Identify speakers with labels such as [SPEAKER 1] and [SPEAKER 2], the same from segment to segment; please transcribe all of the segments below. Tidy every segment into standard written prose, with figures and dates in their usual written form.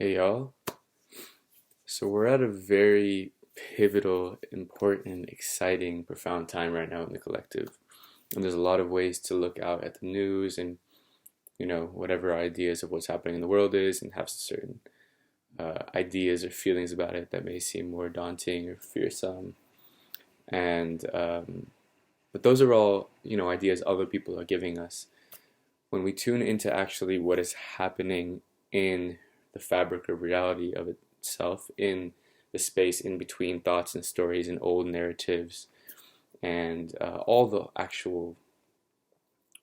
[SPEAKER 1] Hey y'all. So we're at a very pivotal, important, exciting, profound time right now in the collective. And there's a lot of ways to look out at the news and, whatever ideas of what's happening in the world is and have certain ideas or feelings about it that may seem more daunting or fearsome. And, but those are all, ideas other people are giving us. When we tune into actually what is happening in the fabric of reality of itself, in the space in between thoughts and stories and old narratives, and all the actual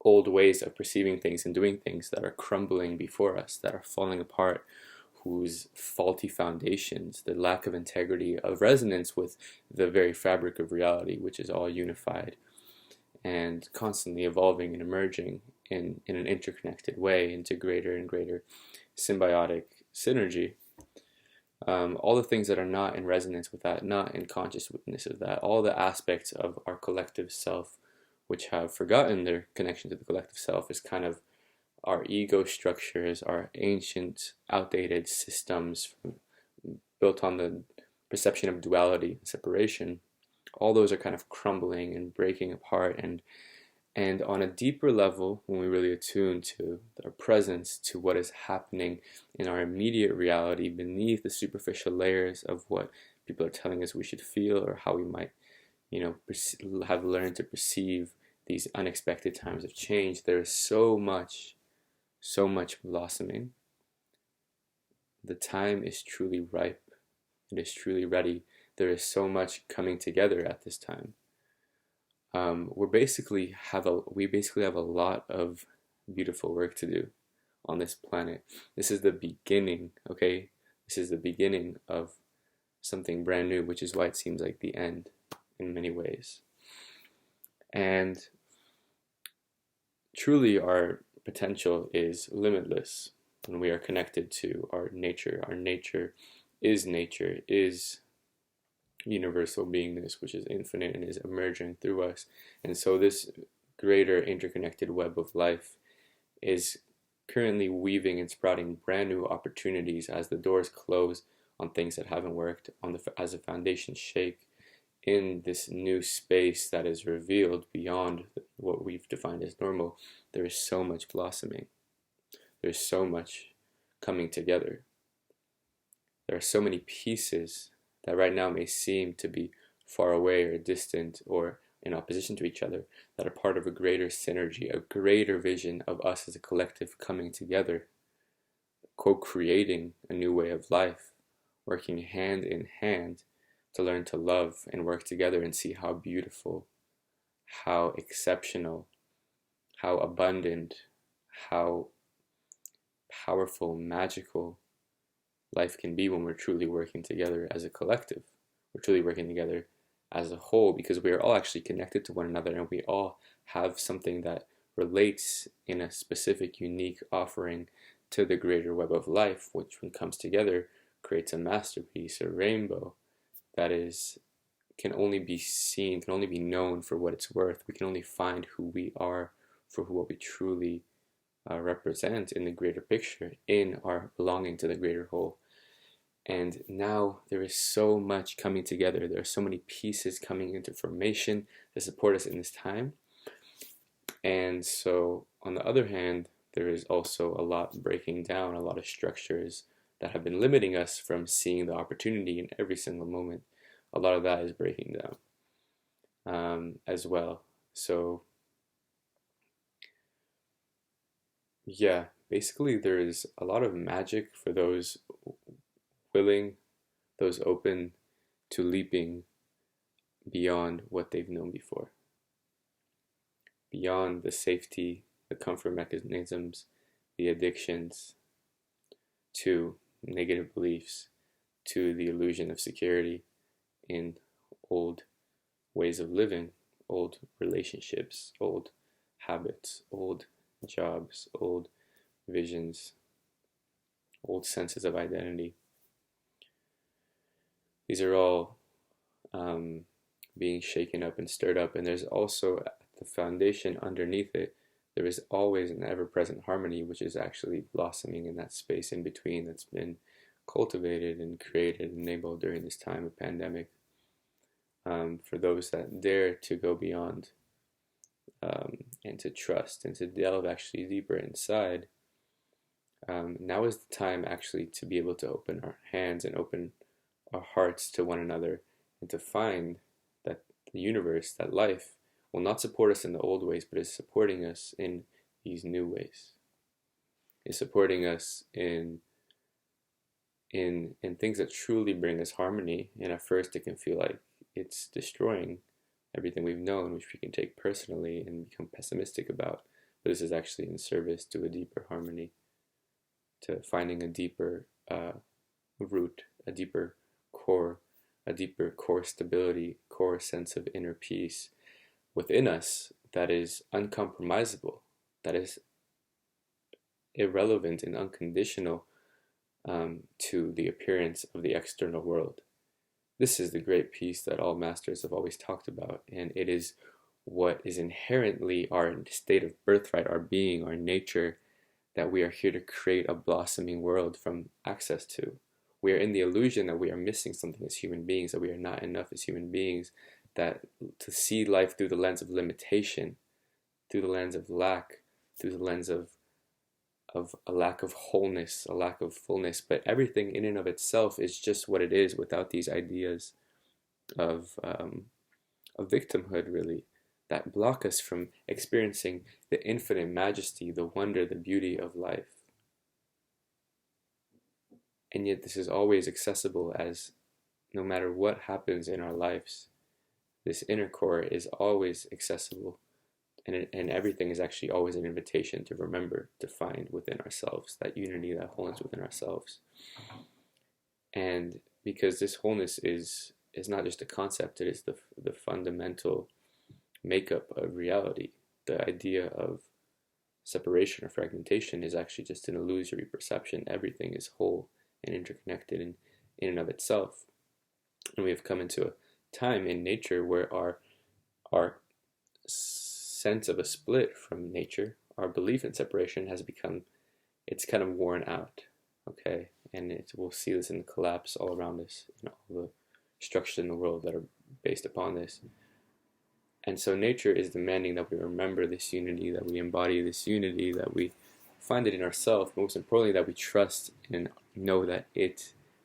[SPEAKER 1] old ways of perceiving things and doing things that are crumbling before us, that are falling apart, whose faulty foundations, the lack of integrity, of resonance with the very fabric of reality, which is all unified and constantly evolving and emerging in an interconnected way into greater and greater symbiotic synergy. All the things that are not in resonance with that, not in conscious witness of that, all the aspects of our collective self which have forgotten their connection to the collective self is kind of our ego structures, our ancient, outdated systems built on the perception of duality and separation. All those are kind of crumbling and breaking apart, and on a deeper level, when we really attune to our presence, to what is happening in our immediate reality beneath the superficial layers of what people are telling us we should feel, or how we might, have learned to perceive these unexpected times of change, there is so much blossoming. The time is truly ripe. It is truly ready. There is so much coming together at this time. We basically have a lot of beautiful work to do on this planet. This is the beginning, okay? This is the beginning of something brand new, which is why it seems like the end in many ways. And truly, our potential is limitless when we are connected to our nature. Our nature, is universal beingness, which is infinite and is emerging through us. And so this greater interconnected web of life is currently weaving and sprouting brand new opportunities as the doors close on things that haven't worked, as the foundations shake in this new space that is revealed beyond what we've defined as normal. There is so much blossoming. There's so much coming together. There are so many pieces that right now may seem to be far away or distant or in opposition to each other, that are part of a greater synergy, a greater vision of us as a collective coming together, co-creating a new way of life, working hand in hand to learn to love and work together and see how beautiful, how exceptional, how abundant, how powerful, magical life can be when we're truly working together as a collective. We're truly working together as a whole, because we are all actually connected to one another, and we all have something that relates in a specific, unique offering to the greater web of life, which when comes together creates a masterpiece, a rainbow that can only be seen, can only be known for what it's worth. We can only find who we are for what we truly represent in the greater picture, in our belonging to the greater whole. And now there is so much coming together. There are so many pieces coming into formation to support us in this time. And so, on the other hand, there is also a lot breaking down, a lot of structures that have been limiting us from seeing the opportunity in every single moment. A lot of that is breaking down as well. So, yeah, basically there is a lot of magic for those willing, those open to leaping beyond what they've known before, beyond the safety, the comfort mechanisms, the addictions, to negative beliefs, to the illusion of security in old ways of living, old relationships, old habits, old jobs, old visions, old senses of identity. These are all being shaken up and stirred up, and there's also at the foundation underneath it, there is always an ever-present harmony, which is actually blossoming in that space in between that's been cultivated and created and enabled during this time of pandemic. For those that dare to go beyond, and to trust and to delve actually deeper inside, now is the time actually to be able to open our hands and open our hearts to one another, and to find that the universe, that life, will not support us in the old ways, but is supporting us in these new ways. Is supporting us in things that truly bring us harmony. And at first it can feel like it's destroying everything we've known, which we can take personally and become pessimistic about. But this is actually in service to a deeper harmony, to finding a deeper root, a deeper core stability, core sense of inner peace within us that is uncompromisable, that is irrelevant and unconditional to the appearance of the external world. This is the great peace that all masters have always talked about, and it is what is inherently our state of birthright, our being, our nature, that we are here to create a blossoming world from access to. We are in the illusion that we are missing something as human beings, that we are not enough as human beings, that to see life through the lens of limitation, through the lens of lack, through the lens of a lack of wholeness, a lack of fullness, but everything in and of itself is just what it is without these ideas of victimhood, really, that block us from experiencing the infinite majesty, the wonder, the beauty of life. And yet this is always accessible, as no matter what happens in our lives, this inner core is always accessible. And everything is actually always an invitation to remember, to find within ourselves that unity, that wholeness within ourselves. And because this wholeness is not just a concept, it is the fundamental makeup of reality. The idea of separation or fragmentation is actually just an illusory perception. Everything is whole and interconnected in and of itself. And we have come into a time in nature where our sense of a split from nature, our belief in separation has become, it's kind of worn out, okay? And we'll see this in the collapse all around us, in all the structures in the world that are based upon this. And so nature is demanding that we remember this unity, that we embody this unity, that we find it in ourselves, but most importantly, that we trust and know that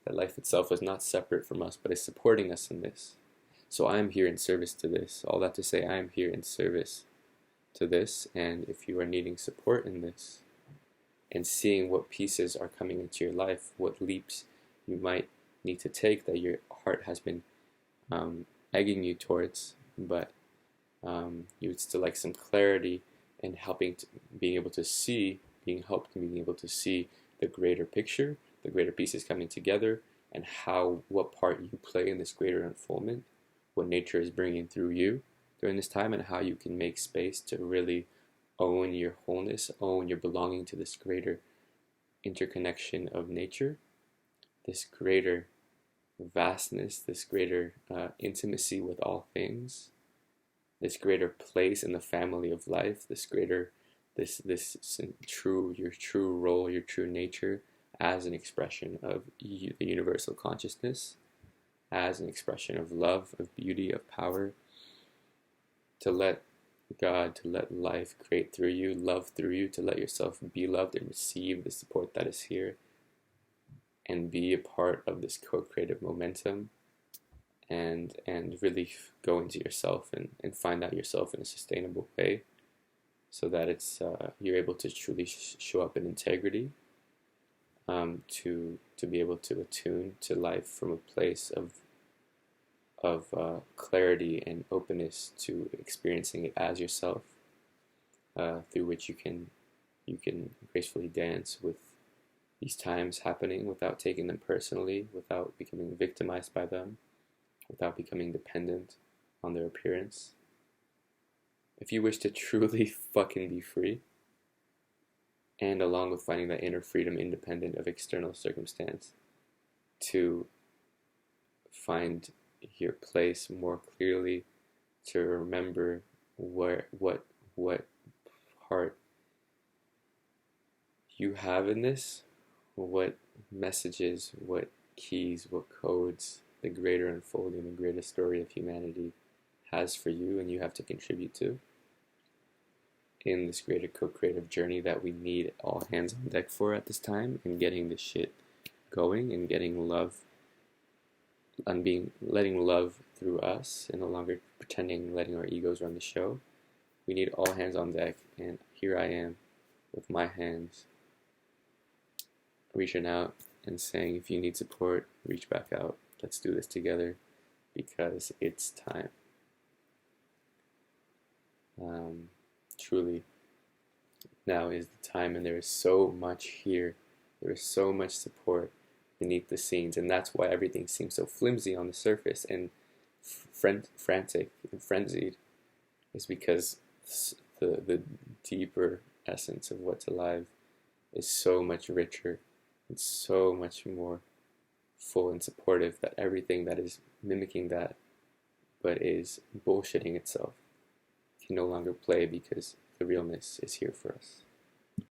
[SPEAKER 1] life itself is not separate from us, but is supporting us in this. So I am here in service to this. All that to say, I am here in service to this, and if you are needing support in this, and seeing what pieces are coming into your life, what leaps you might need to take that your heart has been egging you towards, but you would still like some clarity and being able to see the greater picture, the greater pieces coming together, and what part you play in this greater unfoldment, what nature is bringing through you during this time, and how you can make space to really own your wholeness, own your belonging to this greater interconnection of nature, this greater vastness, this greater intimacy with all things, this greater place in the family of life, this your true role, your true nature as an expression of the universal consciousness, as an expression of love, of beauty, of power, to let God, to let life create through you, love through you, to let yourself be loved and receive the support that is here, and be a part of this co-creative momentum, and really go into yourself and find out yourself in a sustainable way, so that you're able to truly show up in integrity, to be able to attune to life from a place of clarity and openness to experiencing it as yourself, through which you can gracefully dance with these times happening without taking them personally, without becoming victimized by them, without becoming dependent on their appearance. If you wish to truly fucking be free, and along with finding that inner freedom independent of external circumstance, to find your place more clearly, to remember what part you have in this, what messages, what keys, what codes the greater unfolding, the greater story of humanity has for you, and you have to contribute to in this greater co-creative journey that we need all hands on deck for at this time, and getting this shit going and getting love and letting love through us and no longer pretending letting our egos run the show. We need all hands on deck, and here I am with my hands reaching out and saying, if you need support, reach back out. Let's do this together because it's time. Truly, now is the time, and there is so much here. There is so much support beneath the scenes, and that's why everything seems so flimsy on the surface and frantic and frenzied, is because the deeper essence of what's alive is so much richer and so much more full and supportive, that everything that is mimicking that but is bullshitting itself can no longer play, because the realness is here for us.